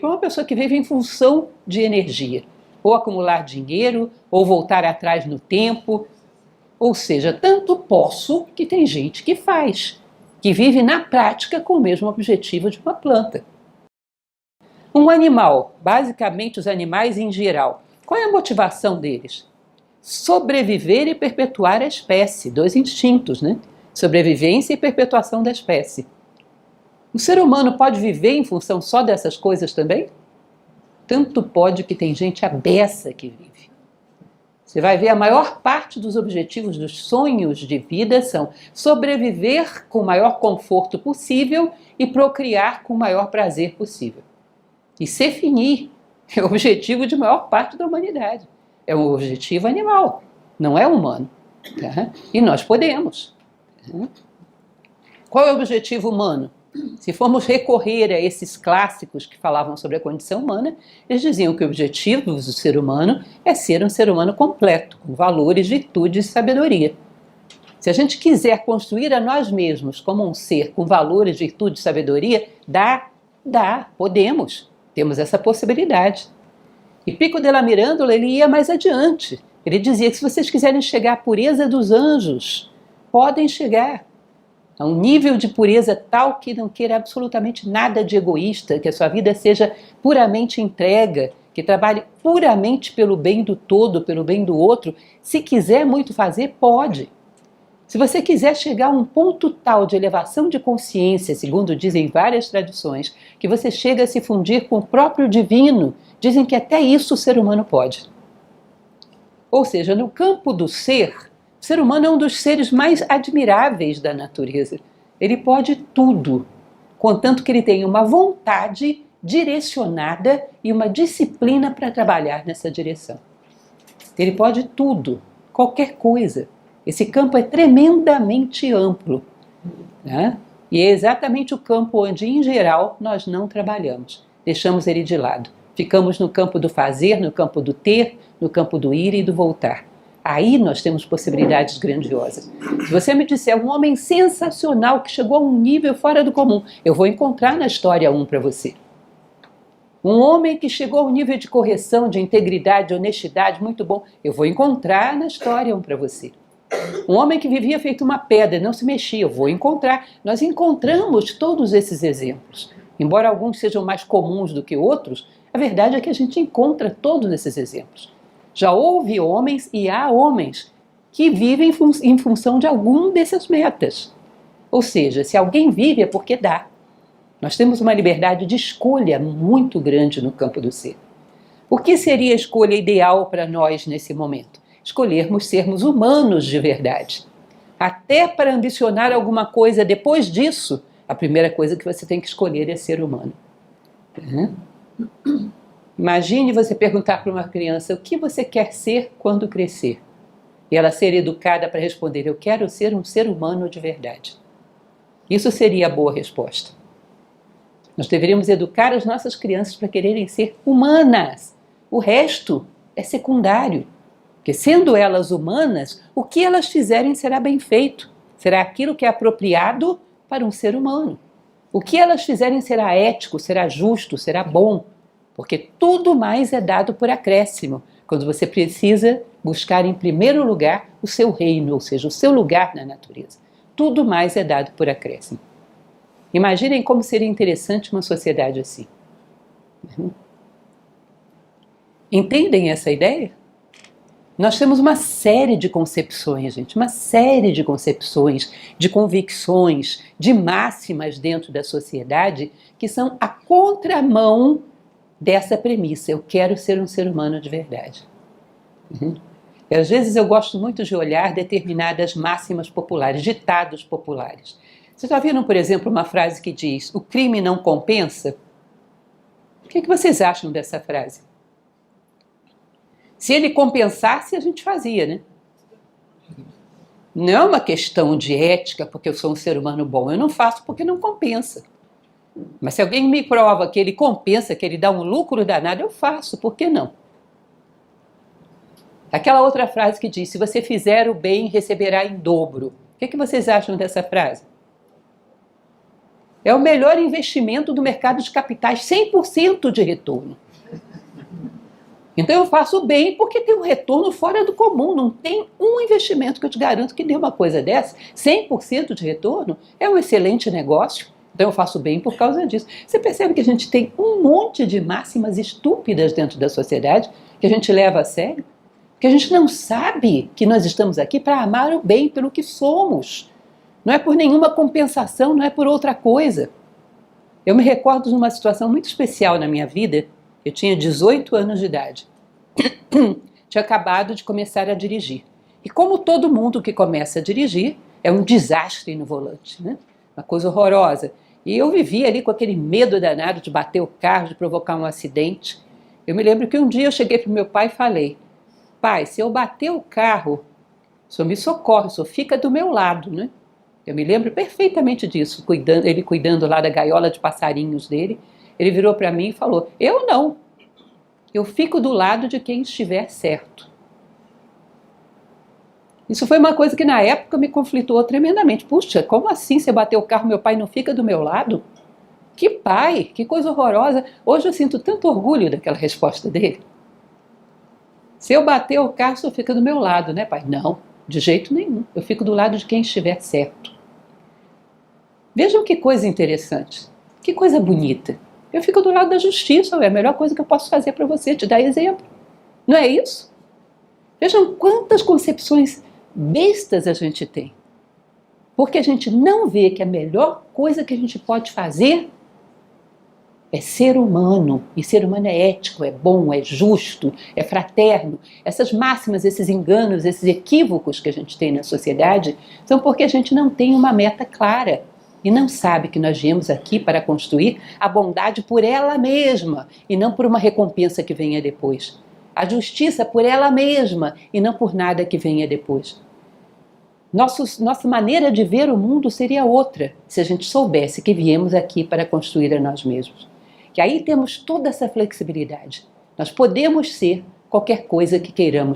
para uma pessoa que vive em função de energia, ou acumular dinheiro, ou voltar atrás no tempo. Ou seja, tanto posso que tem gente que faz, que vive na prática com o mesmo objetivo de uma planta. Um animal, basicamente os animais em geral, qual é a motivação deles? Sobreviver e perpetuar a espécie, dois instintos, né? Sobrevivência e perpetuação da espécie. O ser humano pode viver em função só dessas coisas também? Tanto pode que tem gente abessa que vive. Você vai ver a maior parte dos objetivos, dos sonhos de vida são sobreviver com o maior conforto possível e procriar com o maior prazer possível. E se finir é o objetivo de maior parte da humanidade. É um objetivo animal, não é humano. Tá? E nós podemos. Tá? Qual é o objetivo humano? Se formos recorrer a esses clássicos que falavam sobre a condição humana, eles diziam que o objetivo do ser humano é ser um ser humano completo, com valores, virtudes e sabedoria. Se a gente quiser construir a nós mesmos como um ser com valores, virtudes e sabedoria, podemos, temos essa possibilidade. E Pico della Mirandola, ele ia mais adiante. Ele dizia que se vocês quiserem chegar à pureza dos anjos, podem chegar a um nível de pureza tal que não queira absolutamente nada de egoísta, que a sua vida seja puramente entrega, que trabalhe puramente pelo bem do todo, pelo bem do outro. Se quiser muito fazer, pode. Se você quiser chegar a um ponto tal de elevação de consciência, segundo dizem várias tradições, que você chega a se fundir com o próprio divino, dizem que até isso o ser humano pode. Ou seja, no campo do ser, o ser humano é um dos seres mais admiráveis da natureza. Ele pode tudo, contanto que ele tenha uma vontade direcionada e uma disciplina para trabalhar nessa direção. Ele pode tudo, qualquer coisa. Esse campo é tremendamente amplo, né? E é exatamente o campo onde, em geral, nós não trabalhamos. Deixamos ele de lado. Ficamos no campo do fazer, no campo do ter, no campo do ir e do voltar. Aí nós temos possibilidades grandiosas. Se você me disser um homem sensacional que chegou a um nível fora do comum, eu vou encontrar na história um para você. Um homem que chegou a um nível de correção, de integridade, de honestidade muito bom, eu vou encontrar na história um para você. Um homem que vivia feito uma pedra, não se mexia, eu vou encontrar. Nós encontramos todos esses exemplos. Embora alguns sejam mais comuns do que outros, a verdade é que a gente encontra todos esses exemplos. Já houve homens e há homens que vivem em função de algum dessas metas. Ou seja, se alguém vive é porque dá. Nós temos uma liberdade de escolha muito grande no campo do ser. O que seria a escolha ideal para nós nesse momento? Escolhermos sermos humanos de verdade. Até para ambicionar alguma coisa depois disso, a primeira coisa que você tem que escolher é ser humano. Imagine você perguntar para uma criança o que você quer ser quando crescer. E ela ser educada para responder, eu quero ser um ser humano de verdade. Isso seria a boa resposta. Nós deveríamos educar as nossas crianças para quererem ser humanas. O resto é secundário. Porque sendo elas humanas, o que elas fizerem será bem feito. Será aquilo que é apropriado para um ser humano. O que elas fizerem será ético, será justo, será bom. Porque tudo mais é dado por acréscimo, quando você precisa buscar em primeiro lugar o seu reino, ou seja, o seu lugar na natureza. Tudo mais é dado por acréscimo. Imaginem como seria interessante uma sociedade assim. Entendem essa ideia? Nós temos uma série de concepções, gente, uma série de concepções, de convicções, de máximas dentro da sociedade que são a contramão dessa premissa. Eu quero ser um ser humano de verdade. E às vezes eu gosto muito de olhar determinadas máximas populares, ditados populares. Vocês já viram, por exemplo, uma frase que diz: o crime não compensa? O que vocês acham dessa frase? Se ele compensasse, a gente fazia, né? Não é uma questão de ética, porque eu sou um ser humano bom. Eu não faço porque não compensa. Mas se alguém me prova que ele compensa, que ele dá um lucro danado, eu faço. Por que não? Aquela outra frase que diz: se você fizer o bem, receberá em dobro. O que vocês acham dessa frase? É o melhor investimento do mercado de capitais, 100% de retorno. Então eu faço bem porque tem um retorno fora do comum. Não tem um investimento que eu te garanto que dê uma coisa dessa. 100% de retorno é um excelente negócio. Então eu faço bem por causa disso. Você percebe que a gente tem um monte de máximas estúpidas dentro da sociedade que a gente leva a sério? Que a gente não sabe que nós estamos aqui para amar o bem pelo que somos. Não é por nenhuma compensação, não é por outra coisa. Eu me recordo de uma situação muito especial na minha vida. Eu tinha 18 anos de idade. Tinha acabado de começar a dirigir. E como todo mundo que começa a dirigir, é um desastre no volante, né? Uma coisa horrorosa. E eu vivia ali com aquele medo danado de bater o carro, de provocar um acidente. Eu me lembro que um dia eu cheguei para o meu pai e falei: pai, se eu bater o carro, o senhor me socorre, o senhor fica do meu lado, né? Eu me lembro perfeitamente disso, ele cuidando lá da gaiola de passarinhos dele. Ele virou para mim e falou: eu não, eu fico do lado de quem estiver certo. Isso foi uma coisa que na época me conflitou tremendamente. Puxa, como assim você bateu o carro, meu pai não fica do meu lado? Que pai, que coisa horrorosa. Hoje eu sinto tanto orgulho daquela resposta dele. Se eu bater o carro, você fica do meu lado, né, pai? Não, de jeito nenhum. Eu fico do lado de quem estiver certo. Vejam que coisa interessante, que coisa bonita. Eu fico do lado da justiça, é a melhor coisa que eu posso fazer para você, te dar exemplo. Não é isso? Vejam quantas concepções bestas a gente tem. Porque a gente não vê que a melhor coisa que a gente pode fazer é ser humano. E ser humano é ético, é bom, é justo, é fraterno. Essas máximas, esses enganos, esses equívocos que a gente tem na sociedade são porque a gente não tem uma meta clara. E não sabe que nós viemos aqui para construir a bondade por ela mesma e não por uma recompensa que venha depois. A justiça por ela mesma e não por nada que venha depois. Nossa maneira de ver o mundo seria outra se a gente soubesse que viemos aqui para construir a nós mesmos. Que aí temos toda essa flexibilidade. Nós podemos ser qualquer coisa que queiramos